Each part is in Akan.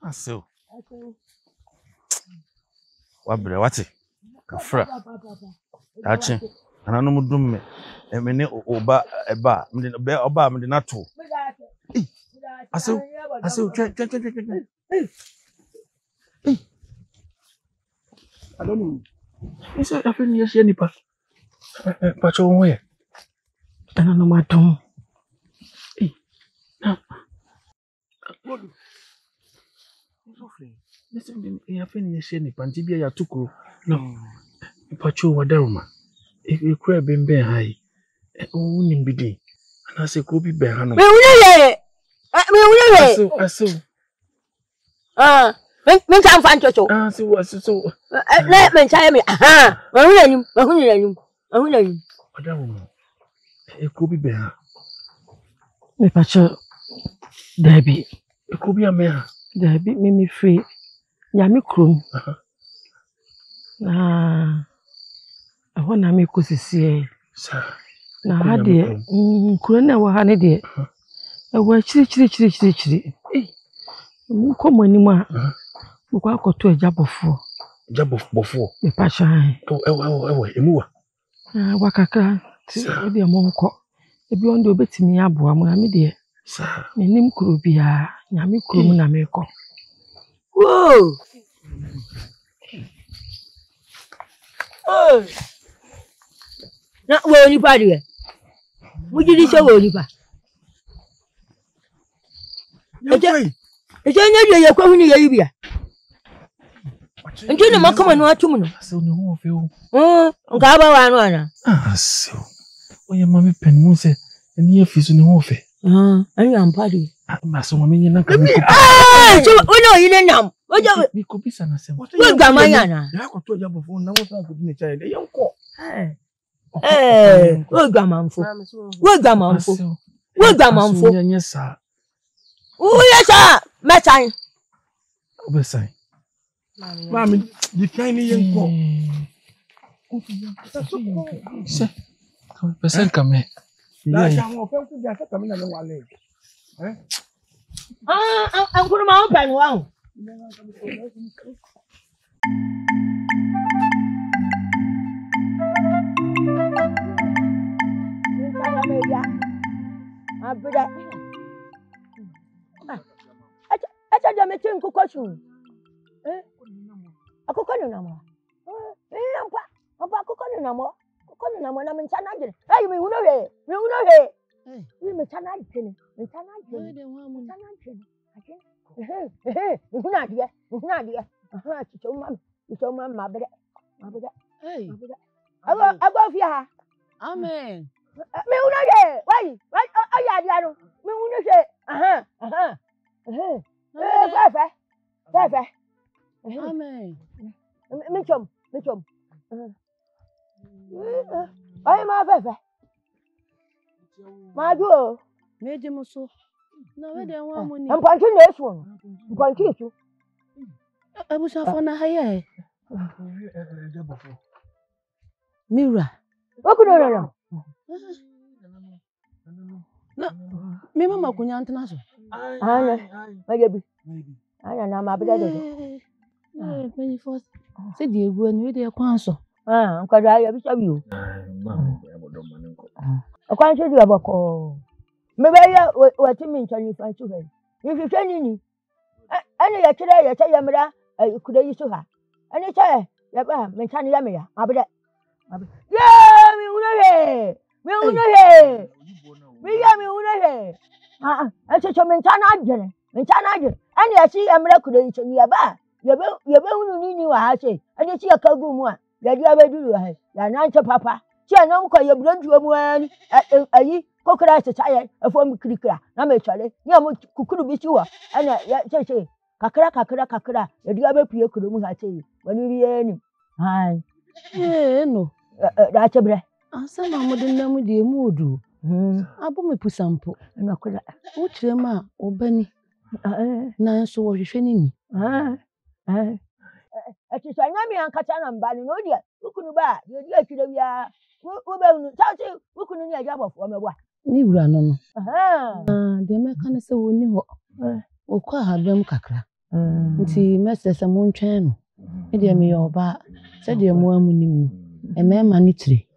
Aso. Wabre wati. Kafra. Achi. Anano mudum me. Emene oba eba. Mde be oba mde na to. Aso. Twen. I don't know. Is it after yes nipa? Pacho wonwe. Anano madum. Listen, I finish any pantibia ya tukuru. No. Pacho wadaruma. E kura bembe hai. Uni mbidi. Ana se ko bi be hanu. Me unye. Aso. Men tan fan chocho. So. Na men chaya me. Aha. Mahunanyum. Wadaruma. E ko bi be ha. Me pacho Debbie. E ko bi ame ha. Debbie me free. Nyame krom. Na ahona me kosisi Sa. Na ha de kuro na wa ha ne de. E wa chiri. Mu komo anim a. Mu kwa akoto ajabofo. Jabofo. Me pacho han. Ewa emuwa. Wa kaka. Ti o de mo nko. Ebi ondo obetimi aboa mu na me de. Sa. Me nim kuro bia. Nyame krom na me ko. Whoa! Oh! Na wo ni pa de. Mujidi se wo ni pa. Eje nya de yakwa hu ni yayi bia. Nti na makama no atum no. Aso ne ho fe o. Nka ba wa no ana. Aso. Oye mami pen mu se eni afisu ne ho fe. Ani ampa de. Aso mami nyina ka mi. So we no yi ne nam. Oja mi ko bisa na se. Wo gamanya na. Ya ko to jabofo na mo sa ko di ne chai de yenko. Wo gamanfo. Nya sa. Uye sa metan. Obesan. Mami, di kan ni yenko. Se. Pesen kame. La jamu fe ku dia se kame na le wale. Ankuru ma o pa ni wa. Abida. Acha jame tin ku kwashu. Akoko ni namo. Ampa akoko ni namo. Akoko ni namo na menchana agire. Me uno he. We menchana agire. Uhuna dia. Aha, chicho mama bede. Abo fia. Amen. Me uno he. Why? Aya dia no. Me uno he. Aha. Fefe. Amen. Me chom. Ay ma fefe. Ma do. Me de muso. Na we de wa mo ni. Mpanchi na esu. Mpanchi esu. Abusa fo na haye. Mira. Okuno. Na me mama kunya ntena so. Magebi. Anya na ma beda do. Me first. Se di egu anu we de kwan so. Nkada ya bi sabi o. Akwan so di abako. Me be ya wati mi ntani fanchu he. Yi hwehwe ni. Ani ya kire ya cha yamra kuda yi so ha. Ani cha ya ba me ntani ya me ya. Abeda. Yeah, me uno he. Me uno he. Acho me ntana agere. Ani ya chi yamra kuda yi so ni ya ba. Yebe hunu ni wa ha che. Ani chi ya kagu mu a. Ya dia be duru ha. Ya na nche papa. Chi anam ko ye brontuo mu ani. Ayi kokra chachaye afom kirikira na me chale ni am kukuru bi chi wo ana ya cheche kakra ya dia be pie kuru mu ha che wani biye ni hai No da chebre asama modin na mu de mu odu abo me pusampo na kola wo kire ma obani na so wo hwehwe ni ati so nyame ankata na mba no dia ukunu ba ye dia twire bia wo be hunu tachi ukunu ni ajabofo mebwa ni wura no de me kan se woni ho wo kwa habem kakra Nti mesese mo ntwen no. Me de me yoba. Se de mo amunim no. E me ma ni tire.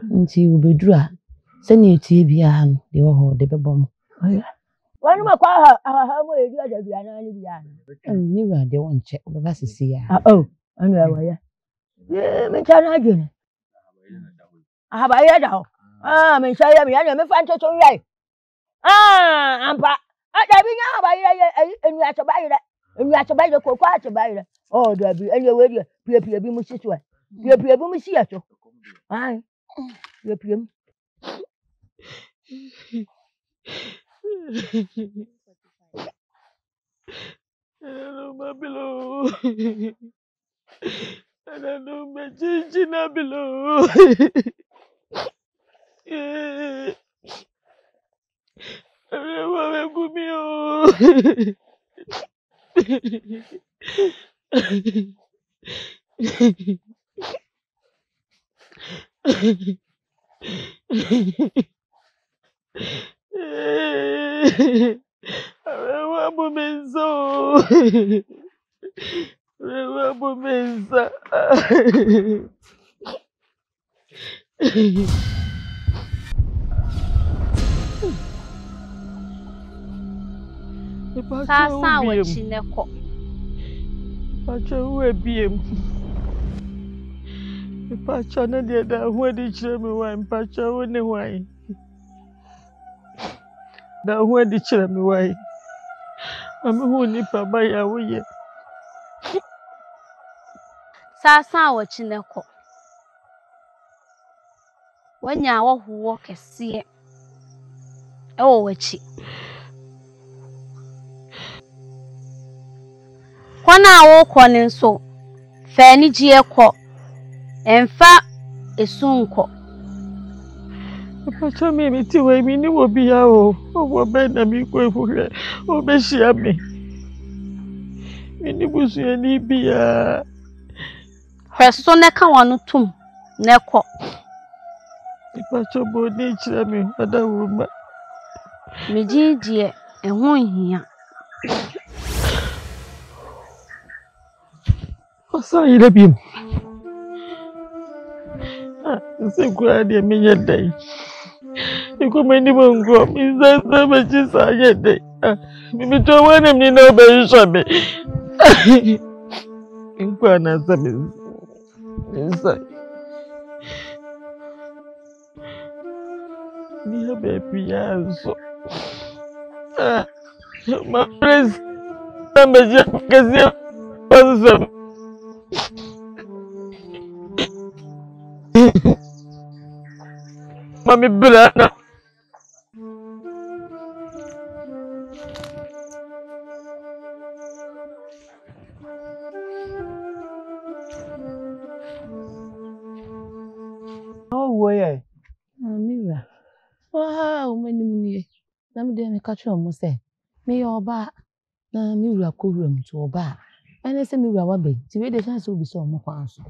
Nti obeduru a se na etie bia no de wo ho de bebom. Wanu makwa ha mo eri ada bia na ni bia. Ni wura de won che beba sisi ya. Anu ya waya. Me chana ajene. Ba ya da ho. Me shaya me ya me fa ntoto yai. Ampa. Da bi nya ba ya enu achobayire. Enu achobayire kokwa achobayire. Da bi enu we de pie bi mu siso. Pie bi mu si aso. Ai. Pie mu. Hello, Babilo. I don't know, my Gina below. Sasa wachineko. Pacha uwe biem. Pacha na dia da huwa di chiremi wai. Pacha wane wai. Da huwa di chiremi wai. Ami huwa nipa baya uye. Sasa wachineko. Wanya wahuwo kesiye. Ewo wachi. Kwana wo kwani nso fa ni gie kọ emfa esunko Pacha mi ti we mi ni wo bia o be na mi ko efuhwe o be hia me mi ni busu ani bia hweso ne ka wonu tum ne kọ Pacha bo ni chira mi ada wo ma mi gie eho hia Asa ire biem. Se kwa de me yedai. Iko meni bongo, mi za ba chi sa yedai. Mi to wana mi na ba yisha me. Inko na sa me. Isa. Ni ha be piazo. Ma pres. Tambe kasi paso. Mami brana. Woye. Mira. Wow, mani na me de me ka twa mo se. Me yoba na me wura kowuram to oba. Ene se me wura wa be. Ti we de chance obi so mo kwa so.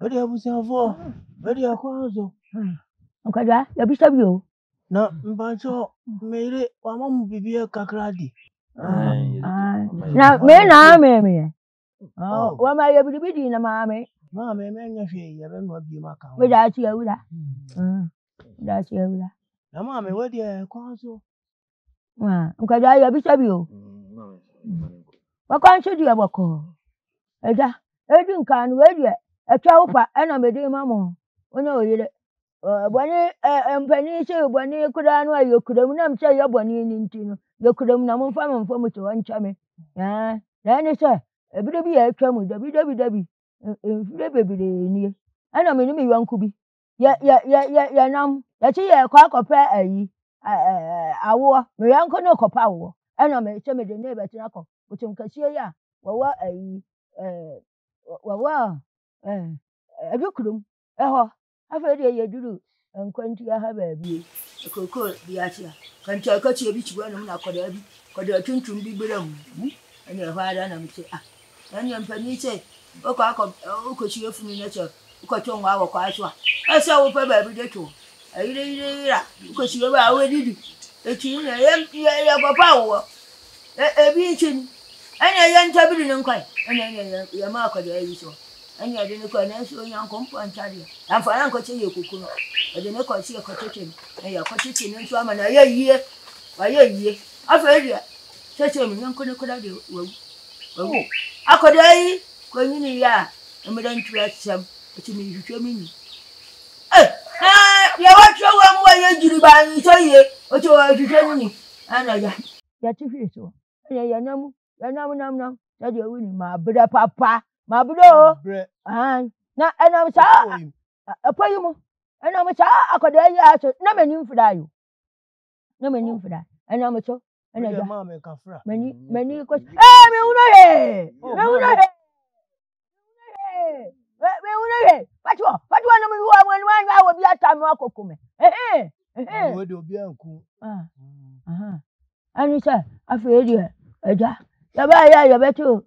Odi abusiafo. Odi akwazo. Nkada ya bisabi o. Na mbacho mere wa mamu bibie kakradi. Na me. Wa ma ya bidibidi na maame. Maame me nya hwe ya be no abi maka. We da chi awura. Da chi awura. Na maame we de kwazo. Nkada ya bisabi o. Wa kwa nso di abako. Eja, edi nkan we de etwa wopa na mede mamo. Onye oyire. Boni empani se boni kuda no ayokudam na mse ye boni ni ntino. Yokudam na momfa mo to wanchame. Na ne se ebide bi ya etwa mu dabi. Enfire bebire ni. Ana me ni me yanku bi. Ya nam. Ya chi ye kwa kopa ayi. Awo. Me yanku no kopa awo. Ana me se me de ne betina ko. Utim kasie ya. Wawa ayi. Wawa. Adukudum. Eho. Afa de ye duru. Nkwanti ya ha ba bi. Kokol bi atia. Kan cha ka chi bi chiwa na koda bi. Koda tuntum bi bram. Ani e hwa da na mte ani empani che ko chi efunu na che ko to nwa ko aswa. Asa wo pa ba bi de to. Ayire ra ko chi ba we didi. E chi na ye papa wo. Chin. And a young tabby in quite. And your market is so. And you didn't call an so young compound charity. And for Uncle Chili Cuckoo. I didn't call see a cottage. And your cottage in some and a year. By a year. I've heard you. Such a young could do. Oh, I could I go in ya. And we don't trust some. But you mean you show me. You watch your one way you buy me, tell you. What you are to tell me. And I got you feel so. Yeah, no, that you're winning my brother, papa, my brother. And now, and I'm sorry. A poem. And I'm sorry. I could ask no menu for that. No menu for that. And I'm so. And I got mamma and Cafra. Many questions. Eh, What you want when I will be at time walk come? Would you be uncle? And you say, I feel you. Yabaya, you better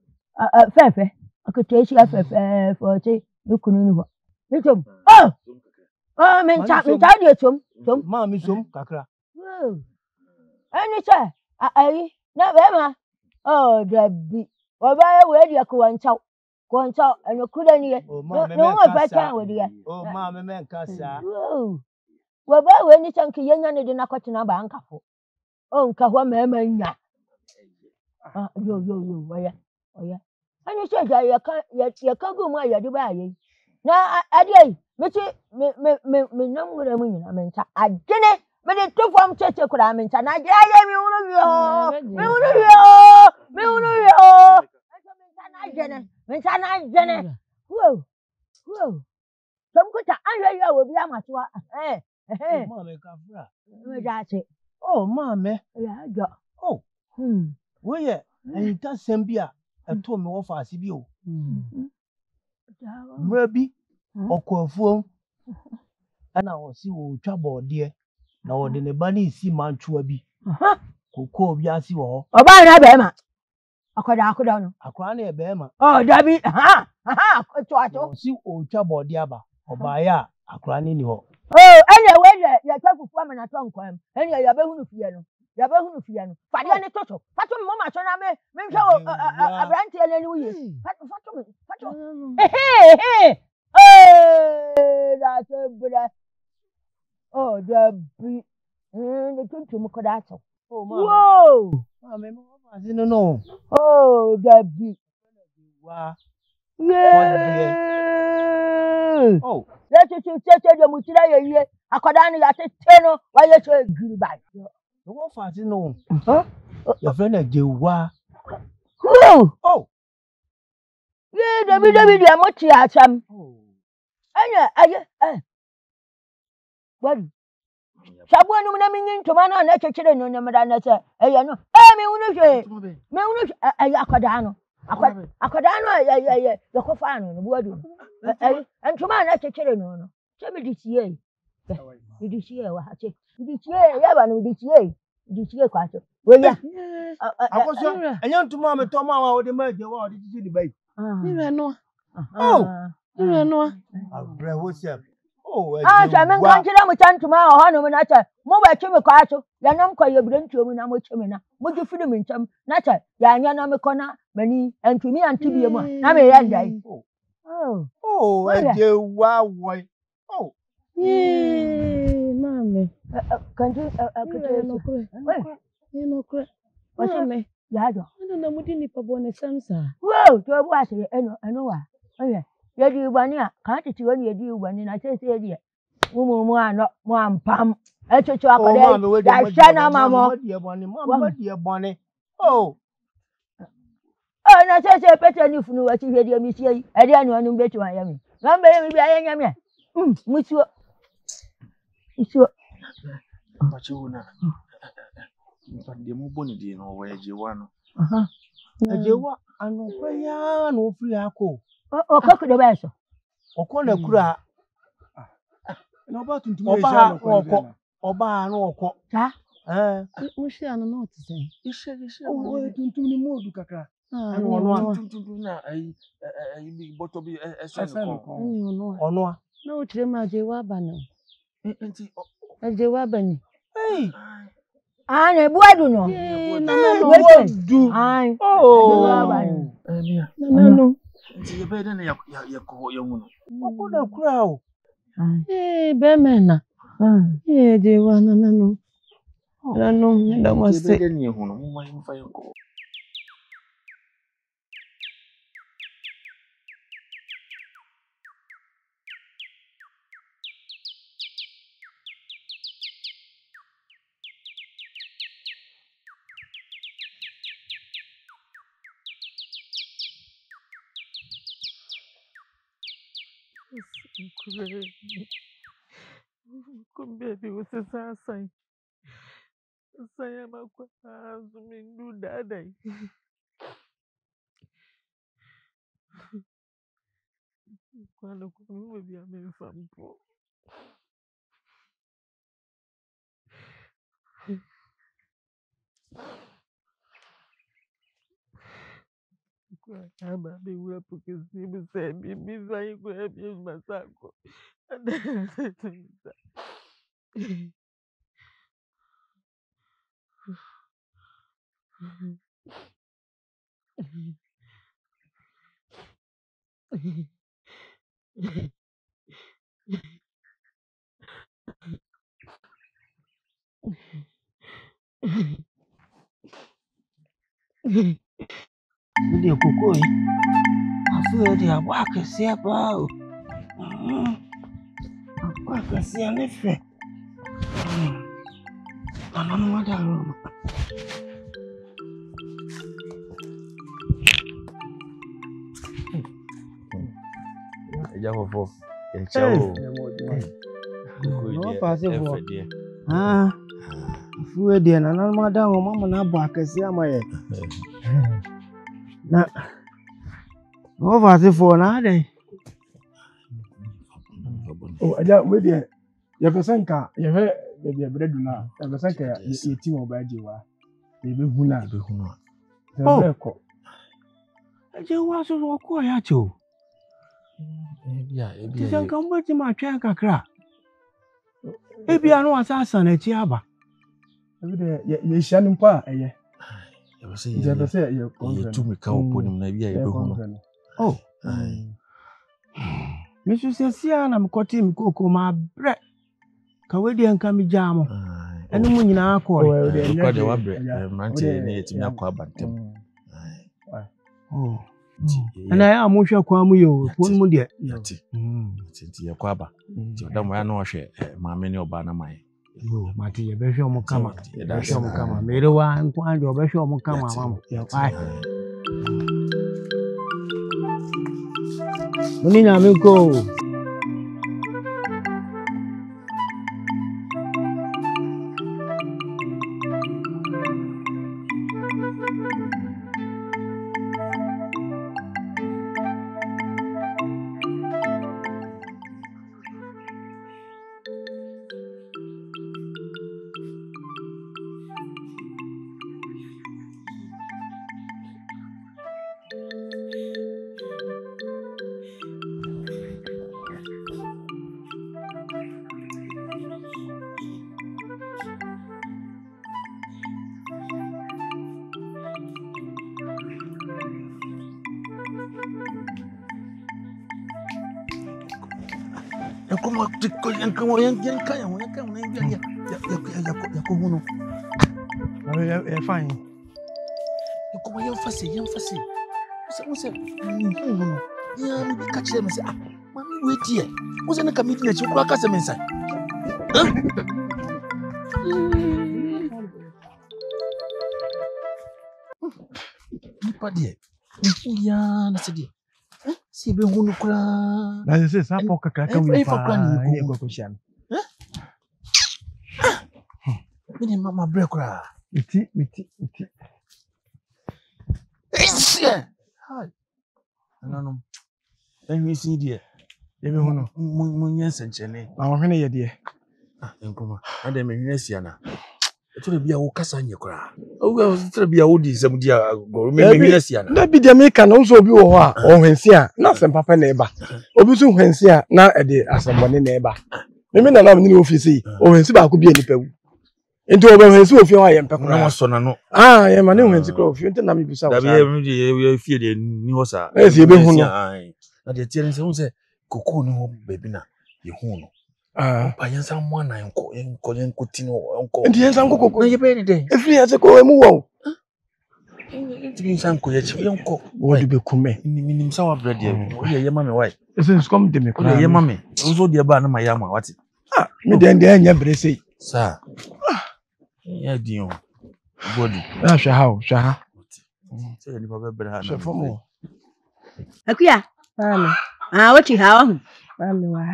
Fefe. I could taste you for say you couldn't. Oh, men tap me tidy at some mammy, some cacra. And you say, I never. Oh, the be. Or by a way, you go and talk, and you couldn't yet. No one better with you. Oh, mamma, man, Cassa. Well, when you think young and did not cut in a bank. Oh, Kahwam, yo, where? Oh, yeah. And you said you can't go my Dubai. Now, I did, me, no good. I mean, I didn't, but it took from church. I mean, and I gave me whoa. Some good I will be a much. Oh, mamma. Oh, where? And it does send beer and told me off as you. Maybe or call phone. And I will see what trouble, dear. Now, then the bunny see man to be. Cocoa, Yassi or by Bema. I could on a cranny a Bema. Oh, Dabby, see old trouble, diaba, or by a cranny. Oh, anyway, you're talking for women at one crime, and you're a piano. Yabahu piano. Fadiane Toto. Fatum Mama Soname, Menso a brandy and Louis. Fatum. Hey, that's a brother. Oh, the beat. The good to Mokodato. Oh, whoa. I didn't know. Oh, the beat. Yeah. Oh, let's say the Mutila. I could only at a tenor while you're so good by. The wolf has no. Your friend at Jewa. Oh, yeah, the video much at some. Oh, well, someone who to man on that children no matter than that. I know. Me Acadano. Acadano, the Cofano, the word. And to man that children no. Tell me this year. This year, what I say. This year, this year, quite. Well, yeah. I was a young to Mamma Toma or the merger. What did you see the baby? No. Oh, no. Oh, I shall mention them tomorrow, Honor, and I said, Mobile Chimmy Castle, Yanam call your brain to me, I'm with him. Would you feel him in some? Nature, Yanam Corner, many, and to me and to be a man. I may end. Oh, and you wow. Oh, yay, mammy. Can you no cry? What's me? Yado. I don't know what you need for bonnet, Samsa. Whoa, to a wash, I know. Oh, yeah. You do one year. Can't you when you do one in I say, dear. Woman, not one pump. I told you, I shall mamma, dear Bonnie. Oh, and I say, better you know what you hear me say. I didn't want to bet you I am. Remember, I am. Monsieur. But you know, but the Muboni didn't know where you want. Jewa, and no free alcohol. Oh, cock the vessel. Or corner cra. No button to Oba no cock. We shall not say. You said, oh, to the mood, Kaka. And one to do now. I be bottle be a son or no. No, Trema Jewabano. A Jewabani. Hey, Ah, na buadu no. Du. Ai. Oh. Nano. Nti be de na yakọ yahu no. Okoda kura o. Be mena. Je wa nano. Nano, nda mo se. Be de na yahu no, mo ma fa yakọ. Come baby, what's the sign? Saya makwa azumindu dadai. Kwano kumiwe bia memfampo. Kwa aba be wura pokesi be say bibi zai ko ebi masako. Ndi kokoi. Afu di abwa kese apa o. Abwa kese ne fe. Ananu wada ro. Eja fofo. Echawo. No passe fo. Ah. Afu di ananu wada ro mama na abwa kese amaye. Na. No passe fo na dey. Oh, aja we dey. Ya pesanka, ya he be bread na. Ya pesanka ya ti mo ba je wa. E be hu na. Oh. Aje wa so ko ya cho. Ti san kan ba ti ma twa kakra. Ebia no asasa na chi aba. E be ye hia ni mpa eye. Ya be say ye tu mi ka oponim na bia ye be hu no. Oh. Misu sesia na mkoti mikoko ma bre. Ka we di anka mi jamo. Enu mu nyina akọ. Ko de wa bre. Mante ne yetimi akọ abantem. Oh. Ana ya amuhwe kwa mu yo, pon mu de. Yati. Ti yakọ aba. Ti oda mo ya no hwe maame ne oba na mai. Yo, mati ye be hwe omo kama. Ye da hwe omo kama. Mere wa nko ande obe hwe omo kama mama. Ai. Muni na miko. Como como yan kaya mo yan na bia ya ko huno. Fine. Como yan fase. Mo se huno. Ya mi ka chire me se ah, mami we die. Mo se na ka mi di na chi ko aka se me nsa. Ni pa die. Ya na se die. Si be hunu kura. Na se sa po kakra ka wi fa. Ni ko ko shan. Mini mama break kura. Miti. Hi. Anano. Enwi si die. Ye be hunu. Mo nyense nchene. Na wo hwene ye de. Enkoma. Ade me hwene sia na. Eto bia wo kasa nye kura. Owo eto bia wo di sem dia go me hwene sia na. Na bi dia me ka na so obi wo ho a o hwensi a na sem papa na eba. Obi so hwensi a na e de asembone na eba. Me na na me ni office yi. O hwensi ba ko bi enipa wu. Into obensi ofie wa yempe Na maso na no. Ah, ye ma ne wensi kra ofie nti na me bisa wo. Da be fie de ni ho sa. Esi ebe hu no. Na de tie nse hu se koko ni ho baby na ye hu no. Pa yensa mo na enko tino enko. Ndi yensa nko koko. Na ye be de. Efiri ase ko emu wo. Ndi yensa nko ye chi enko. Wo de be kume. Minim sa wa bread ye. Wo ye ma me why? Ese skom de me kra. Wo ye ma me. Nso de ba na ma ya ma wati. Me de anya brese. Sa. Ya di o. Body. Hwa ha. Say ni ba be ha na. Chefo mo. Akuya. Mami. Wati ha ho. Mami wa.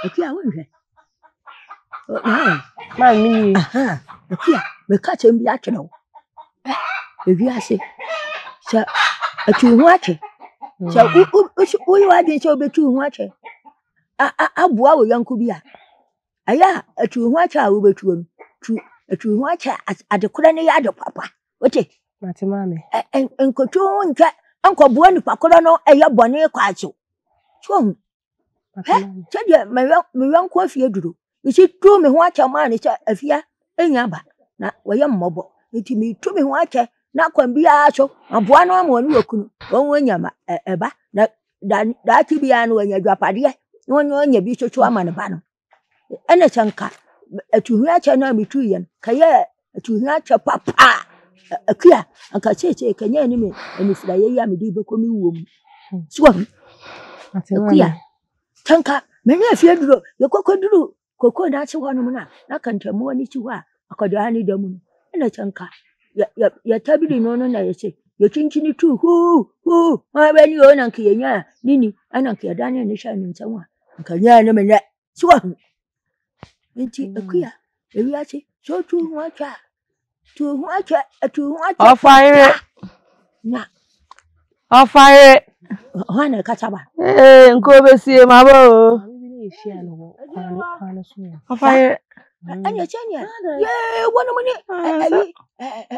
Akuya wo nhwe. Mami ni. Akuya, me ka che mbi atwe no. Ewi ase. Sa atu hu ache. Sa u yu adin se obetu hu ache. Aboa wo yanku bi a. Aya atu hu ache a wo betu no. Atu hu ache adekora ne ya de papa. Wote. Mati mami. Enkotu ntwa anko boa ni pakoro no eye bone kwacho. Chom. Chede me yanku afie duro. Isi tu me ho ache ma ne cha afia enya ba. Na woyɛ mmɔbɔ enti me tu me ho akyɛ na kwambia so aboa no ama ne wakunu won nyama eba na da ti bia no wanya dwapade wonya bi chocho ama ne ba no ene chanka atu hu akyɛ na me tu yɛ kayɛ atu hu akyɛ papa akua anka cheche kanya ni me anifira yɛ ya me di beko mi wo mu so akua chanka me ne afie duro ye kokoduro koko na chi hono na kantamu ani chi ho a akoda ni da mu ina chanka ya tabili nono na yace ya cincini tu hu ma bani yo nan ke nya nini anan ke da ne ni sha nin sanwa ka nya ne me suwa enti akuya ewi ace so tu hu acha Ofire na ofire hana ka chaba nko besie mabo ofire anya chanya ye wona muni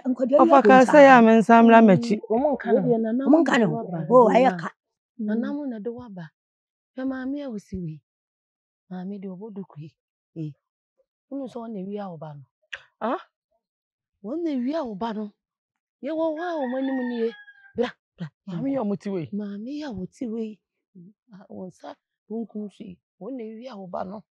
enkodia ofaka say am nsamra machi omun kan o ayaka nanam na do waba ya maami awusiwe maami de obodukui unu so na wi awoba no won na wi awoba no ye wo wa o manim nie bra maami yo mutiwe won sa bunkum shi won na wi awoba no